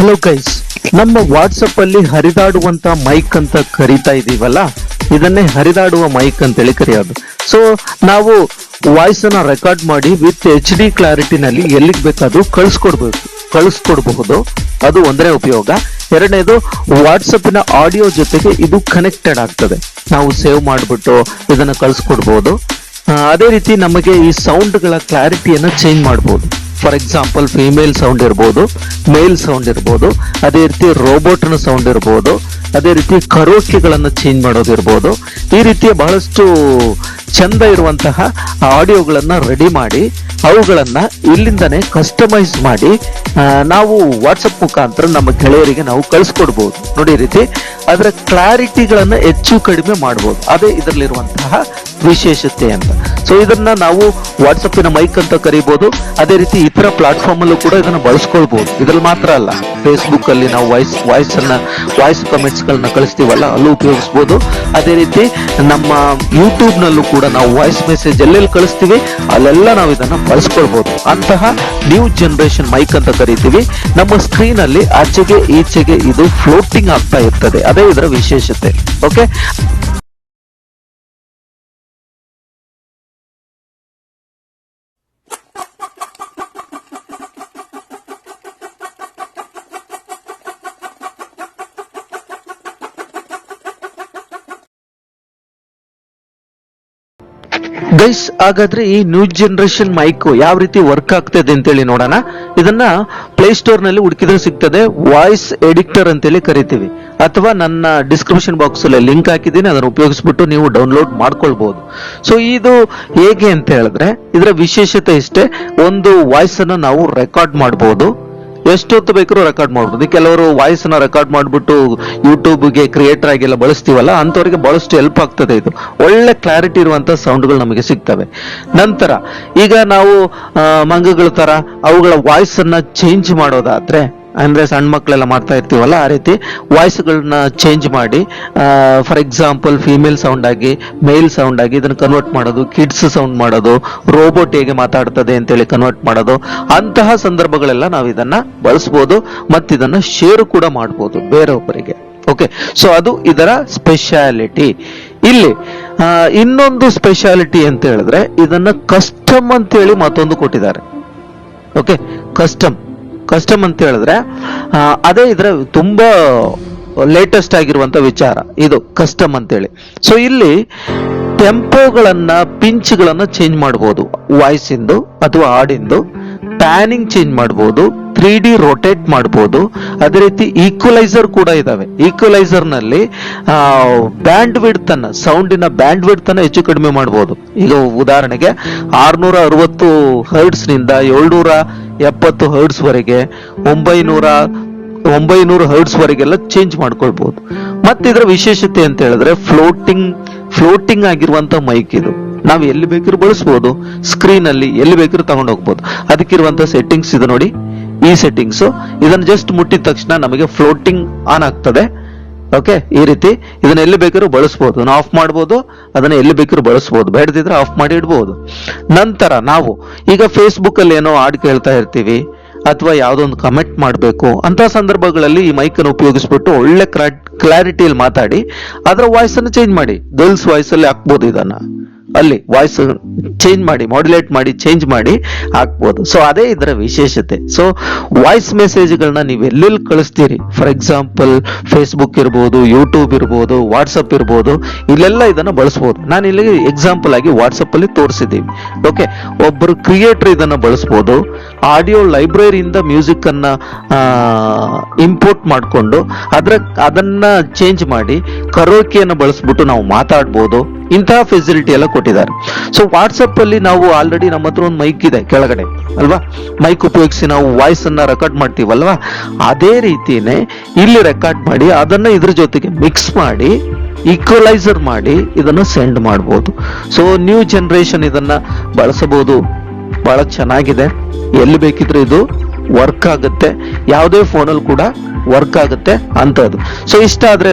Hello guys, ನಮ್ಮ WhatsApp ಅಲ್ಲಿ ಹರಿದಾಡುವಂತ mic ಅಂತ ಕರಿತಾ ಇದೀವಲ್ಲ, ಇದನ್ನೇ ಹರಿದಾಡುವ ಮೈಕ್ ಅಂತೇಳಿ ಕರೆಯೋದು. ಸೊ ನಾವು ವಾಯ್ಸ್ ಅನ್ನ ರೆಕಾರ್ಡ್ ಮಾಡಿ ವಿತ್ HD ಕ್ಲಾರಿಟಿನಲ್ಲಿ ಎಲ್ಲಿಗೆ ಬೇಕಾದ್ರೂ ಕಳಿಸ್ಕೊಡ್ಬಹುದು. ಅದು ಒಂದನೇ ಉಪಯೋಗ. ಎರಡನೇದು, ವಾಟ್ಸಪ್ಪಿನ ಆಡಿಯೋ ಜೊತೆಗೆ ಇದು ಕನೆಕ್ಟೆಡ್ ಆಗ್ತದೆ. ನಾವು ಸೇವ್ ಮಾಡಿಬಿಟ್ಟು ಇದನ್ನ ಕಳಿಸ್ಕೊಡ್ಬಹುದು. ಅದೇ ರೀತಿ ನಮಗೆ ಈ ಸೌಂಡ್ಗಳ ಕ್ಲಾರಿಟಿಯನ್ನು ಚೇಂಜ್ ಮಾಡಬಹುದು. ಫಾರ್ ಎಕ್ಸಾಂಪಲ್, ಫಿಮೇಲ್ ಸೌಂಡ್ ಇರ್ಬೋದು, ಮೇಲ್ ಸೌಂಡ್ ಇರ್ಬೋದು, ಅದೇ ರೀತಿ ರೋಬೋಟ್ನ ಸೌಂಡ್ ಇರ್ಬೋದು, ಅದೇ ರೀತಿ ಕರೋಕೆಗಳನ್ನು ಚೇಂಜ್ ಮಾಡೋದಿರ್ಬೋದು. ಈ ರೀತಿಯ ಬಹಳಷ್ಟು ಚಂದ ಇರುವಂತಹ ಆಡಿಯೋಗಳನ್ನ ರೆಡಿ ಮಾಡಿ ಅವುಗಳನ್ನ ಇಲ್ಲಿಂದನೇ ಕಸ್ಟಮೈಸ್ ಮಾಡಿ ನಾವು ವಾಟ್ಸಪ್ ಮುಖಾಂತರ ನಮ್ಮ ಗೆಳೆಯರಿಗೆ ನಾವು ಕಳಿಸ್ಕೊಡ್ಬಹುದು. ನೋಡಿ, ಈ ರೀತಿ ಅದರ ಕ್ಲಾರಿಟಿಗಳನ್ನ ಹೆಚ್ಚು ಕಡಿಮೆ ಮಾಡಬಹುದು. ಅದೇ ಇದರಲ್ಲಿರುವಂತಹ ವಿಶೇಷತೆ ಅಂತ. ಸೊ ಇದನ್ನ ನಾವು ವಾಟ್ಸಪ್ಪಿನ ಮೈಕ್ ಅಂತ ಕರಿಬಹುದು. ಅದೇ ರೀತಿ ಇತರ ಪ್ಲಾಟ್ಫಾರ್ಮ್ ಅಲ್ಲೂ ಕೂಡ ಇದನ್ನ ಬಳಸ್ಕೊಳ್ಬಹುದು. ಇದ್ರಲ್ಲಿ ಮಾತ್ರ ಅಲ್ಲ, ಫೇಸ್ಬುಕ್ ಅಲ್ಲಿ ನಾವು ವಾಯ್ಸ್ ಕಮೆಂಟ್ಸ್ ಗಳನ್ನ ಕಳಿಸ್ತೀವಲ್ಲ, ಅಲ್ಲೂ ಉಪಯೋಗಿಸಬಹುದು. ಅದೇ ರೀತಿ ನಮ್ಮ ಯೂಟ್ಯೂಬ್ ನಲ್ಲೂ ಕೂಡ ನಾವು ವಾಯ್ಸ್ ಮೆಸೇಜ್ ಎಲ್ಲೆಲ್ಲಿ ಕಳಿಸ್ತೀವಿ ಅಲ್ಲೆಲ್ಲ ನಾವು ಇದನ್ನ ಬಳಸ್ಕೊಳ್ಬಹುದು. ಅಂತಹ ನ್ಯೂ ಜನರೇಷನ್ ಮೈಕ್ ಅಂತ ಕರಿತೀವಿ. ನಮ್ಮ ಸ್ಕ್ರೀನ್ ಅಲ್ಲಿ ಆಚೆಗೆ ಈಚೆಗೆ ಇದು ಫ್ಲೋಟಿಂಗ್ ಆಗ್ತಾ ಇರ್ತದೆ. ಅದೇ ಇದರ ವಿಶೇಷತೆ. ಓಕೆ, ಗೈಸ್, ಹಾಗಾದ್ರೆ ಈ ನ್ಯೂ ಜನರೇಷನ್ ಮೈಕ್ ಯಾವ ರೀತಿ ವರ್ಕ್ ಆಗ್ತದೆ ಅಂತೇಳಿ ನೋಡೋಣ. ಇದನ್ನ ಪ್ಲೇಸ್ಟೋರ್ ನಲ್ಲಿ ಹುಡುಕಿದ್ರೆ ಸಿಗ್ತದೆ. ವಾಯ್ಸ್ ಎಡಿಟರ್ ಅಂತೇಳಿ ಕರಿತೀವಿ. ಅಥವಾ ನನ್ನ ಡಿಸ್ಕ್ರಿಪ್ಷನ್ ಬಾಕ್ಸ್ ಅಲ್ಲಿ ಲಿಂಕ್ ಹಾಕಿದ್ದೀನಿ, ಅದನ್ನು ಉಪಯೋಗಿಸ್ಬಿಟ್ಟು ನೀವು ಡೌನ್ಲೋಡ್ ಮಾಡ್ಕೊಳ್ಬಹುದು. ಸೊ ಇದು ಹೇಗೆ ಅಂತ ಹೇಳಿದ್ರೆ, ಇದರ ವಿಶೇಷತೆ ಇಷ್ಟೇ. ಒಂದು ವಾಯ್ಸ್ ಅನ್ನ ನಾವು ರೆಕಾರ್ಡ್ ಮಾಡಬಹುದು. ಎಷ್ಟೊತ್ತು ಬೇಕಾದ್ರೂ ರೆಕಾರ್ಡ್ ಮಾಡ್ಬೋದು. ಕೆಲವರು ವಾಯ್ಸ್ ನ ರೆಕಾರ್ಡ್ ಮಾಡ್ಬಿಟ್ಟು ಯೂಟ್ಯೂಬ್ಗೆ ಕ್ರಿಯೇಟರ್ ಆಗಿ ಎಲ್ಲ ಬಳಸ್ತೀವಲ್ಲ, ಅಂತವರಿಗೆ ಬಹಳಷ್ಟು ಹೆಲ್ಪ್ ಆಗ್ತದೆ. ಇದು ಒಳ್ಳೆ ಕ್ಲಾರಿಟಿ ಇರುವಂತಹ ಸೌಂಡ್ಗಳು ನಮಗೆ ಸಿಗ್ತವೆ. ನಂತರ ಈಗ ನಾವು ಮಂಗಗಳ ತರ ಅವುಗಳ ವಾಯ್ಸ್ ಅನ್ನ ಚೇಂಜ್ ಮಾಡೋದಾದ್ರೆ, ಅಂದ್ರೆ ಸಣ್ಣ ಮಕ್ಕಳೆಲ್ಲ ಮಾಡ್ತಾ ಇರ್ತೀವಲ್ಲ, ಆ ರೀತಿ ವಾಯ್ಸ್ಗಳನ್ನ ಚೇಂಜ್ ಮಾಡಿ, ಫಾರ್ ಎಕ್ಸಾಂಪಲ್ ಫಿಮೇಲ್ ಸೌಂಡ್ ಆಗಿ ಮೇಲ್ ಸೌಂಡ್ ಆಗಿ ಇದನ್ನ ಕನ್ವರ್ಟ್ ಮಾಡೋದು, ಕಿಡ್ಸ್ ಸೌಂಡ್ ಮಾಡೋದು, ರೋಬೋಟ್ ಹೇಗೆ ಮಾತಾಡ್ತದೆ ಅಂತೇಳಿ ಕನ್ವರ್ಟ್ ಮಾಡೋದು, ಅಂತಹ ಸಂದರ್ಭಗಳೆಲ್ಲ ನಾವು ಇದನ್ನ ಬಳಸಬಹುದು. ಮತ್ತು ಇದನ್ನ ಶೇರ್ ಕೂಡ ಮಾಡಬಹುದು ಬೇರೊಬ್ಬರಿಗೆ. ಓಕೆ, ಸೊ ಅದು ಇದರ ಸ್ಪೆಷಾಲಿಟಿ. ಇಲ್ಲಿ ಇನ್ನೊಂದು ಸ್ಪೆಷಾಲಿಟಿ ಅಂತ ಹೇಳಿದ್ರೆ, ಇದನ್ನ ಕಸ್ಟಮ್ ಅಂತೇಳಿ ಮತ್ತೊಂದು ಕೊಟ್ಟಿದ್ದಾರೆ. ಓಕೆ, ಕಸ್ಟಮ್ ಅಂತ ಹೇಳಿದ್ರೆ ಅದೇ ಇದ್ರ ತುಂಬಾ ಲೇಟೆಸ್ಟ್ ಆಗಿರುವಂತ ವಿಚಾರ ಇದು ಕಸ್ಟಮ್ ಅಂತೇಳಿ. ಸೊ ಇಲ್ಲಿ ಟೆಂಪೋಗಳನ್ನ, ಪಿಂಚ್ಗಳನ್ನ ಚೇಂಜ್ ಮಾಡಬಹುದು. ವಾಯ್ಸ್ ಇಂದು ಅಥವಾ ಹಾಡಿಂದು ಪ್ಯಾನಿಂಗ್ ಚೇಂಜ್ ಮಾಡಬಹುದು, 3D ರೊಟೇಟ್ ಮಾಡಬಹುದು. ಅದೇ ರೀತಿ ಈಕ್ವಲೈಸರ್ ಕೂಡ ಇದಾವೆ. ಈಕ್ವಲೈಸರ್ ನಲ್ಲಿ ಬ್ಯಾಂಡ್ ವಿಡ್ತ್ ಅನ್ನ, ಸೌಂಡಿನ ಬ್ಯಾಂಡ್ ವಿಡ್ತ್ ಅನ್ನ ಹೆಚ್ಚು ಕಡಿಮೆ ಮಾಡಬಹುದು. ಈಗ ಉದಾಹರಣೆಗೆ 660 ಹರ್ಟ್ಸ್ ನಿಂದ 770 ಹರ್ಟ್ಸ್ ವರೆಗೆ, 900 ಹರ್ಟ್ಸ್ ವರೆಗೆಲ್ಲ ಚೇಂಜ್ ಮಾಡ್ಕೊಳ್ಬಹುದು. ಮತ್ತೆ ಇದರ ವಿಶೇಷತೆ ಅಂತ ಹೇಳಿದ್ರೆ, ಫ್ಲೋಟಿಂಗ್ ಆಗಿರುವಂತ ಮೈಕ್ ಇದು. ನಾವು ಎಲ್ಲಿ ಬೇಕಾದ್ರೂ ಬಳಸಬಹುದು. ಸ್ಕ್ರೀನ್ ಅಲ್ಲಿ ಎಲ್ಲಿ ಬೇಕಾದ್ರೂ ತಗೊಂಡು ಹೋಗ್ಬೋದು. ಅದಕ್ಕಿರುವಂತ ಸೆಟ್ಟಿಂಗ್ಸ್ ಇದು ನೋಡಿ. ಈ ಸೆಟ್ಟಿಂಗ್ಸ್ ಇದನ್ನ ಜಸ್ಟ್ ಮುಟ್ಟಿದ ತಕ್ಷಣ ನಮಗೆ ಫ್ಲೋಟಿಂಗ್ ಆನ್ ಆಗ್ತದೆ. ಓಕೆ, ಈ ರೀತಿ ಇದನ್ನ ಎಲ್ಲಿ ಬೇಕಾದ್ರೂ ಬಳಸಬಹುದು. ನಾವು ಆಫ್ ಮಾಡಬಹುದು, ಅದನ್ನ ಎಲ್ಲಿ ಬೇಕಾದ್ರೂ ಬಳಸಬಹುದು. ಬೇಡದಿದ್ರೆ ಆಫ್ ಮಾಡಿ ಇಡಬಹುದು. ನಂತರ ನಾವು ಈಗ ಫೇಸ್ಬುಕ್ ಅಲ್ಲಿ ಏನೋ ಹಾಡು ಕೇಳ್ತಾ ಇರ್ತೀವಿ, ಅಥವಾ ಯಾವುದೋ ಒಂದು ಕಮೆಂಟ್ ಮಾಡಬೇಕು ಅಂತ ಸಂದರ್ಭಗಳಲ್ಲಿ ಈ ಮೈಕ್ ಅನ್ನು ಉಪಯೋಗಿಸ್ಬಿಟ್ಟು ಒಳ್ಳೆ ಕ್ಲಾರಿಟಿಯಲ್ಲಿ ಮಾತಾಡಿ ಅದರ ವಾಯ್ಸ್ ಅನ್ನು ಚೇಂಜ್ ಮಾಡಿ. ಗರ್ಲ್ಸ್ ವಾಯ್ಸ್ ಅಲ್ಲಿ ಹಾಕ್ಬೋದು. ಇದನ್ನ ಅಲ್ಲಿ ವಾಯ್ಸ್ ಚೇಂಜ್ ಮಾಡಿ, ಮಾಡ್ಯುಲೇಟ್ ಮಾಡಿ, ಚೇಂಜ್ ಮಾಡಿ ಹಾಕ್ಬೋದು. ಸೊ ಅದೇ ಇದರ ವಿಶೇಷತೆ. ಸೊ ವಾಯ್ಸ್ ಮೆಸೇಜ್ಗಳನ್ನ ನೀವು ಎಲ್ಲೆಲ್ಲಿ ಕಳಿಸ್ತೀರಿ, ಫಾರ್ ಎಕ್ಸಾಂಪಲ್ ಫೇಸ್ಬುಕ್ ಇರ್ಬೋದು, ಯೂಟ್ಯೂಬ್ ಇರ್ಬೋದು, ವಾಟ್ಸಪ್ ಇರ್ಬೋದು, ಇಲ್ಲೆಲ್ಲ ಇದನ್ನ ಬಳಸಬಹುದು. ನಾನು ಇಲ್ಲಿ ಎಕ್ಸಾಂಪಲ್ ಆಗಿ ವಾಟ್ಸಪ್ ಅಲ್ಲಿ ತೋರಿಸಿದ್ದೀವಿ. ಓಕೆ, ಒಬ್ಬರು ಕ್ರಿಯೇಟರ್ ಇದನ್ನ ಬಳಸಬಹುದು. ಆಡಿಯೋ ಲೈಬ್ರರಿಯಿಂದ ಮ್ಯೂಸಿಕ್ ಅನ್ನ ಇಂಪೋರ್ಟ್ ಮಾಡಿಕೊಂಡು ಅದನ್ನ ಚೇಂಜ್ ಮಾಡಿ ಕರೋಕೆಯನ್ನು ಬಳಸ್ಬಿಟ್ಟು ನಾವು ಮಾತಾಡ್ಬೋದು. ಇಂತಹ ಫೆಸಿಲಿಟಿ ಎಲ್ಲ ಕೊಟ್ಟಿದ್ದಾರೆ. ಸೊ ವಾಟ್ಸಪ್ ಅಲ್ಲಿ ನಾವು ಆಲ್ರೆಡಿ ನಮ್ಮ ಹತ್ರ ಒಂದು ಮೈಕ್ ಇದೆ ಕೆಳಗಡೆ ಅಲ್ವಾ, ಮೈಕ್ ಉಪಯೋಗಿಸಿ ನಾವು ವಾಯ್ಸ್ ಅನ್ನ ರೆಕಾರ್ಡ್ ಮಾಡ್ತೀವಲ್ವಾ, ಅದೇ ರೀತಿನೇ ಇಲ್ಲಿ ರೆಕಾರ್ಡ್ ಮಾಡಿ ಅದನ್ನ ಇದ್ರ ಜೊತೆಗೆ ಮಿಕ್ಸ್ ಮಾಡಿ ಈಕ್ವಲೈಸರ್ ಮಾಡಿ ಇದನ್ನ ಸೆಂಡ್ ಮಾಡಬಹುದು. ಸೊ ನ್ಯೂ ಜನರೇಷನ್ ಇದನ್ನ ಬಳಸಬಹುದು. ಬಹಳ ಚೆನ್ನಾಗಿದೆ. ಎಲ್ಲಿ ಬೇಕಿದ್ರೆ ಇದು ವರ್ಕ್ ಆಗುತ್ತೆ. ಯಾವುದೇ ಫೋನಲ್ಲಿ ಕೂಡ ವರ್ಕ್ ಆಗುತ್ತೆ ಅಂತದ್ದು. ಸೊ ಇಷ್ಟ ಆದ್ರೆ